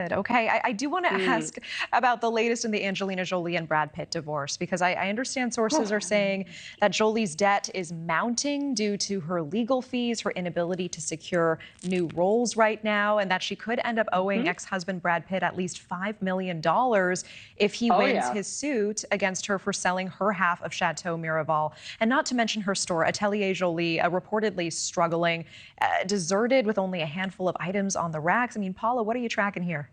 Okay, I do want to ask about the latest in the Angelina Jolie and Brad Pitt divorce, because I understand sources are saying that Jolie's debt is mounting due to her legal fees, her inability to secure new roles right now, and that she could end up owing ex-husband Brad Pitt at least $5 million if he wins his suit against her for selling her half of Chateau Miraval. And not to mention her store, Atelier Jolie, reportedly struggling, deserted with only a handful of items on the racks. I mean, Paula, what are you tracking here?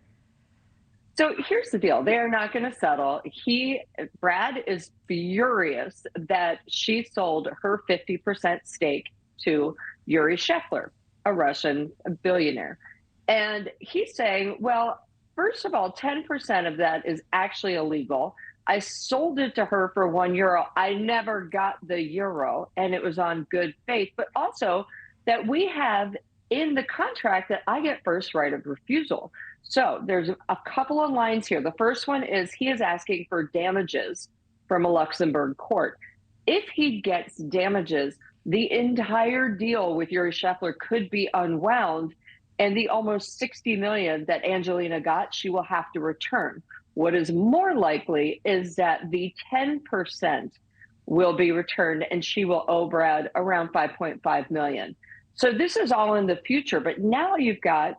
So here's the deal. They are not going to settle. Brad is furious that she sold her 50% stake to Yuri Shekler, a Russian billionaire. And he's saying, well, first of all, 10% of that is actually illegal. I sold it to her for €1. I never got the euro, and it was on good faith. But also that we have in the contract that I get first right of refusal. So there's a couple of lines here. The first one is he is asking for damages from a Luxembourg court. If he gets damages, the entire deal with Yuri Shekler could be unwound, and the almost $60 million that Angelina got, she will have to return. What is more likely is that the 10% will be returned, and she will owe Brad around $5.5 million. So this is all in the future, but now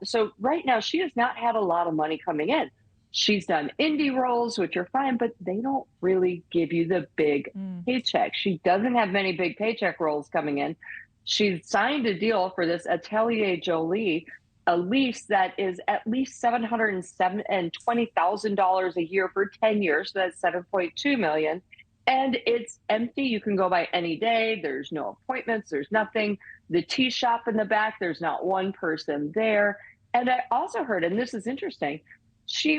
so right now she has not had a lot of money coming in. She's done indie roles, which are fine, but they don't really give you the big paycheck. She doesn't have many big paycheck roles coming in. She's signed a deal for this Atelier Jolie, a lease that is at least $720,000 a year for 10 years. So that's $7.2 million. And it's empty. You can go by any day. There's no appointments. There's nothing. The tea shop in the back, there's not one person there. And I also heard, and this is interesting,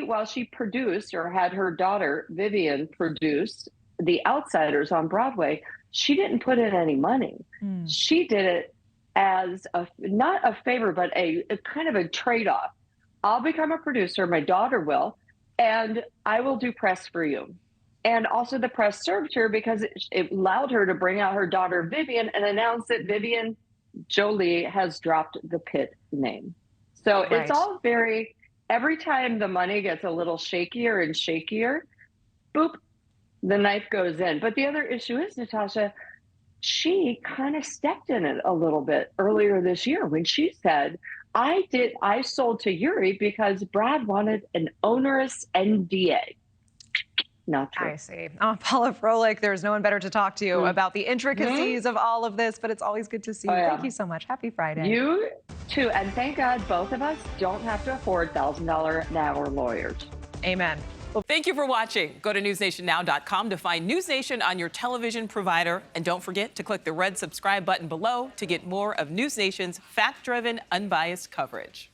while she produced or had her daughter Vivian produce The Outsiders on Broadway, she didn't put in any money. She did it as not a favor, but a kind of a trade-off. I'll become a producer, my daughter will, and I will do press for you. And also the press served her because it allowed her to bring out her daughter Vivian and announce that Vivian Jolie has dropped the Pitt name. So it's all every time the money gets a little shakier and shakier, boop, the knife goes in. But the other issue is, Natasha, she kind of stepped in it a little bit earlier this year when she said, I sold to Yuri because Brad wanted an onerous NDA. Not true. I see. Oh, Paula Froelich, there's no one better to talk to about the intricacies of all of this, but it's always good to see you. Thank you so much. Happy Friday. You too. And thank God both of us don't have to afford $1,000 an hour lawyers. Amen. Well, thank you for watching. Go to newsnationnow.com to find NewsNation on your television provider. And don't forget to click the red subscribe button below to get more of NewsNation's fact-driven, unbiased coverage.